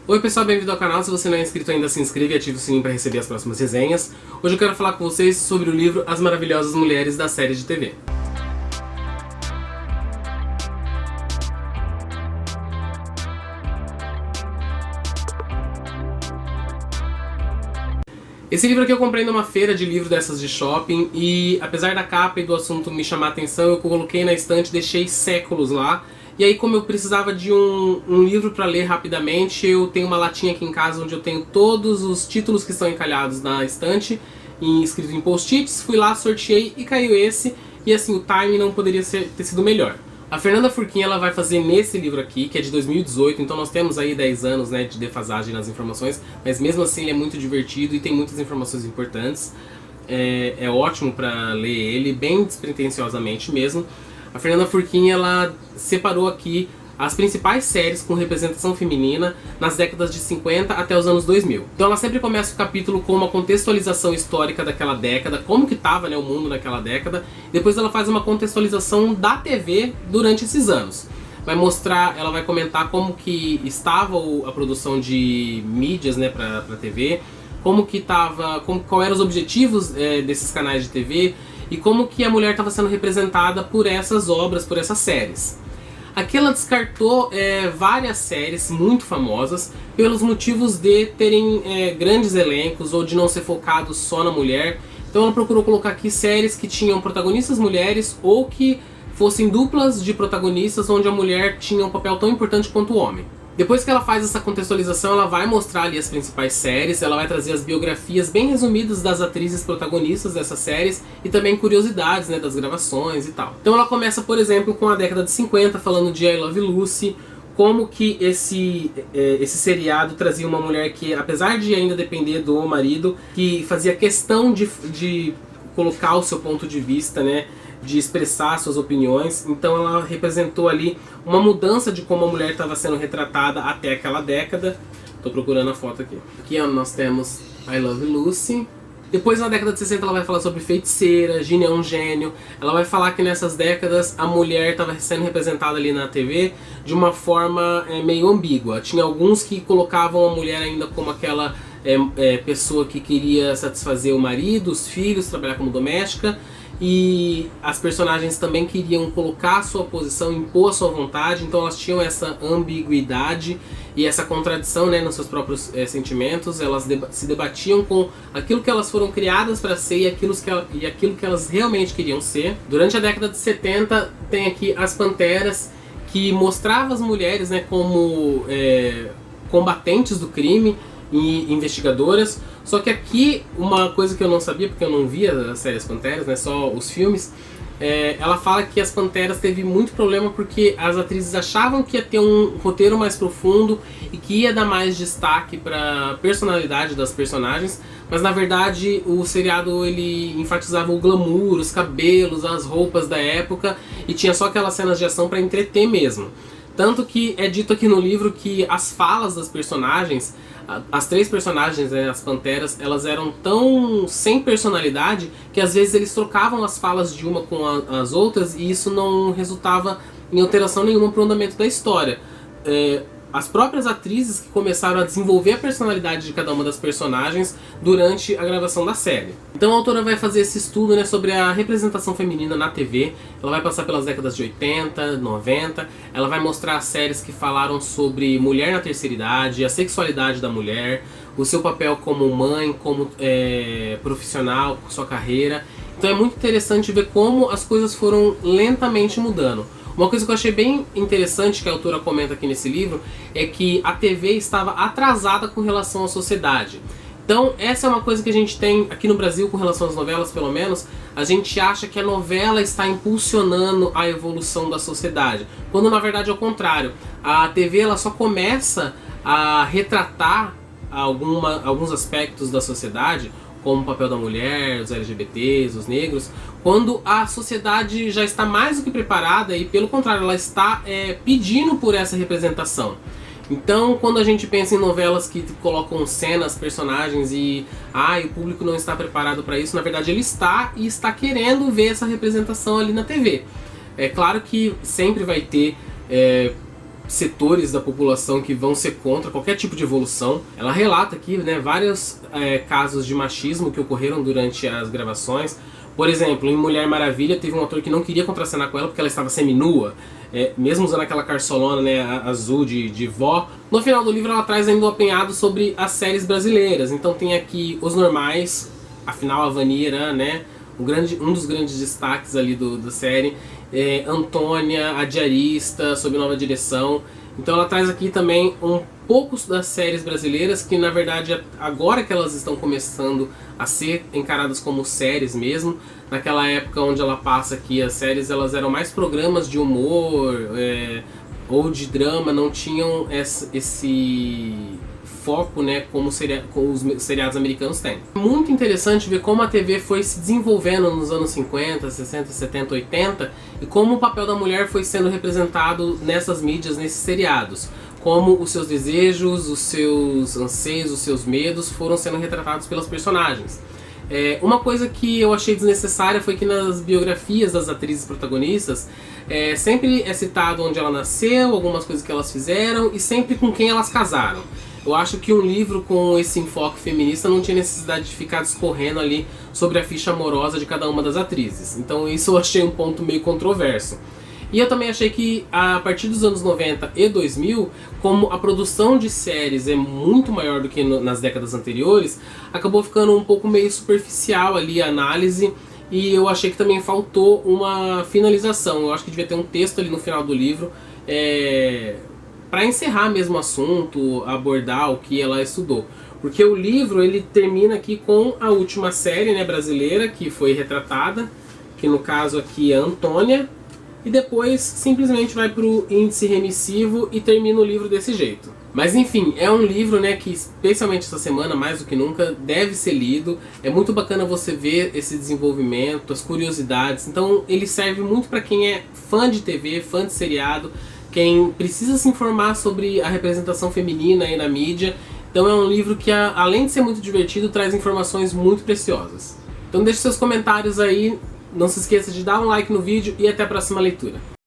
Oi pessoal, bem-vindo ao canal. Se você não é inscrito ainda, se inscreve e ative o sininho para receber as próximas resenhas. Hoje eu quero falar com vocês sobre o livro As Maravilhosas Mulheres da série de TV. Esse livro aqui eu comprei numa feira de livro dessas de shopping e apesar da capa e do assunto me chamar a atenção, eu coloquei na estante e deixei séculos lá. E aí, como eu precisava de um livro para ler rapidamente, eu tenho uma latinha aqui em casa onde eu tenho todos os títulos que estão encalhados na estante, escrito em post-its. Fui lá, sorteei e caiu esse. E assim, o timing não poderia ter sido melhor. A Fernanda Furquim ela vai fazer nesse livro aqui, que é de 2018, então nós temos aí 10 anos, né, de defasagem nas informações, mas mesmo assim ele é muito divertido e tem muitas informações importantes. É ótimo para ler ele, bem despretensiosamente mesmo. A Fernanda Furquim ela separou aqui as principais séries com representação feminina nas décadas de 50 até os anos 2000. Então ela sempre começa o capítulo com uma contextualização histórica daquela década, como que estava, né, o mundo naquela década. Depois ela faz uma contextualização da TV durante esses anos. Vai mostrar, ela vai comentar como que estava a produção de mídias, né, para TV, como que estava, qual eram os objetivos desses canais de TV e como que a mulher estava sendo representada por essas obras, por essas séries. Aqui ela descartou várias séries muito famosas pelos motivos de terem grandes elencos ou de não ser focado só na mulher. Então ela procurou colocar aqui séries que tinham protagonistas mulheres ou que fossem duplas de protagonistas onde a mulher tinha um papel tão importante quanto o homem. Depois que ela faz essa contextualização, ela vai mostrar ali as principais séries, ela vai trazer as biografias bem resumidas das atrizes protagonistas dessas séries e também curiosidades, né, das gravações e tal. Então ela começa, por exemplo, com a década de 50, falando de I Love Lucy, como que esse seriado trazia uma mulher que, apesar de ainda depender do marido, que fazia questão de colocar o seu ponto de vista, né, de expressar suas opiniões. Então ela representou ali uma mudança de como a mulher estava sendo retratada até aquela década. Estou procurando a foto aqui. Aqui nós temos I Love Lucy. Depois na década de 60 ela vai falar sobre Feiticeira, Ginny é um Gênio. Ela vai falar que nessas décadas a mulher estava sendo representada ali na TV de uma forma meio ambígua. Tinha alguns que colocavam a mulher ainda como aquela pessoa que queria satisfazer o marido, os filhos, trabalhar como doméstica. E as personagens também queriam colocar a sua posição, impor a sua vontade, então elas tinham essa ambiguidade e essa contradição, né, nos seus próprios sentimentos. Elas se debatiam com aquilo que elas foram criadas para ser e aquilo que elas realmente queriam ser. Durante a década de 70 tem aqui as Panteras, que mostrava as mulheres, né, como combatentes do crime e investigadoras. Só que aqui, uma coisa que eu não sabia, porque eu não via a série As Panteras, né, só os filmes, ela fala que As Panteras teve muito problema porque as atrizes achavam que ia ter um roteiro mais profundo e que ia dar mais destaque para a personalidade das personagens, mas na verdade o seriado ele enfatizava o glamour, os cabelos, as roupas da época e tinha só aquelas cenas de ação para entreter mesmo. Tanto que é dito aqui no livro que as falas das personagens, as três personagens, né, as Panteras, elas eram tão sem personalidade que às vezes eles trocavam as falas de uma com as outras e isso não resultava em alteração nenhuma para o andamento da história. As próprias atrizes que começaram a desenvolver a personalidade de cada uma das personagens durante a gravação da série. Então a autora vai fazer esse estudo, né, sobre a representação feminina na TV. Ela vai passar pelas décadas de 80, 90. Ela vai mostrar as séries que falaram sobre mulher na terceira idade, a sexualidade da mulher, o seu papel como mãe, como profissional, sua carreira. Então é muito interessante ver como as coisas foram lentamente mudando. Uma coisa que eu achei bem interessante que a autora comenta aqui nesse livro é que a TV estava atrasada com relação à sociedade. Então essa é uma coisa que a gente tem aqui no Brasil com relação às novelas, pelo menos. A gente acha que a novela está impulsionando a evolução da sociedade, quando na verdade é o contrário. A TV ela só começa a retratar alguns aspectos da sociedade, como o papel da mulher, os LGBTs, os negros, quando a sociedade já está mais do que preparada e, pelo contrário, ela está pedindo por essa representação. Então, quando a gente pensa em novelas que colocam cenas, personagens e o público não está preparado para isso, na verdade ele está e está querendo ver essa representação ali na TV. É claro que sempre vai ter setores da população que vão ser contra qualquer tipo de evolução. Ela relata aqui, né, vários casos de machismo que ocorreram durante as gravações. Por exemplo, em Mulher Maravilha teve um ator que não queria contracenar com ela porque ela estava seminua, mesmo usando aquela carçolona, né, azul de vó. No final do livro ela traz ainda um apanhado sobre as séries brasileiras. Então tem aqui Os Normais, afinal a Vanira, né, um dos grandes destaques ali da série. Antônia, a Diarista, sob nova direção. Então ela traz aqui também um pouco das séries brasileiras que, na verdade, agora que elas estão começando a ser encaradas como séries mesmo. Naquela época onde ela passa aqui, as séries elas eram mais programas de humor ou de drama, não tinham esse foco, né, como os seriados americanos têm. Muito interessante ver como a TV foi se desenvolvendo nos anos 50, 60, 70, 80 e como o papel da mulher foi sendo representado nessas mídias, nesses seriados. Como os seus desejos, os seus anseios, os seus medos foram sendo retratados pelas personagens. Uma coisa que eu achei desnecessária foi que nas biografias das atrizes protagonistas sempre é citado onde ela nasceu, algumas coisas que elas fizeram e sempre com quem elas casaram. Eu acho que um livro com esse enfoque feminista não tinha necessidade de ficar discorrendo ali sobre a ficha amorosa de cada uma das atrizes. Então isso eu achei um ponto meio controverso. E eu também achei que a partir dos anos 90 e 2000, como a produção de séries é muito maior do que nas décadas anteriores, acabou ficando um pouco meio superficial ali a análise. E eu achei que também faltou uma finalização. Eu acho que devia ter um texto ali no final do livro para encerrar mesmo o assunto, abordar o que ela estudou. Porque o livro ele termina aqui com a última série, né, brasileira que foi retratada, que no caso aqui é a Antônia, e depois simplesmente vai para o índice remissivo e termina o livro desse jeito. Mas enfim, é um livro, né, que especialmente essa semana, mais do que nunca, deve ser lido. É muito bacana você ver esse desenvolvimento, as curiosidades. Então ele serve muito para quem é fã de TV, fã de seriado, quem precisa se informar sobre a representação feminina aí na mídia. Então é um livro que, além de ser muito divertido, traz informações muito preciosas. Então deixe seus comentários aí, não se esqueça de dar um like no vídeo e até a próxima leitura.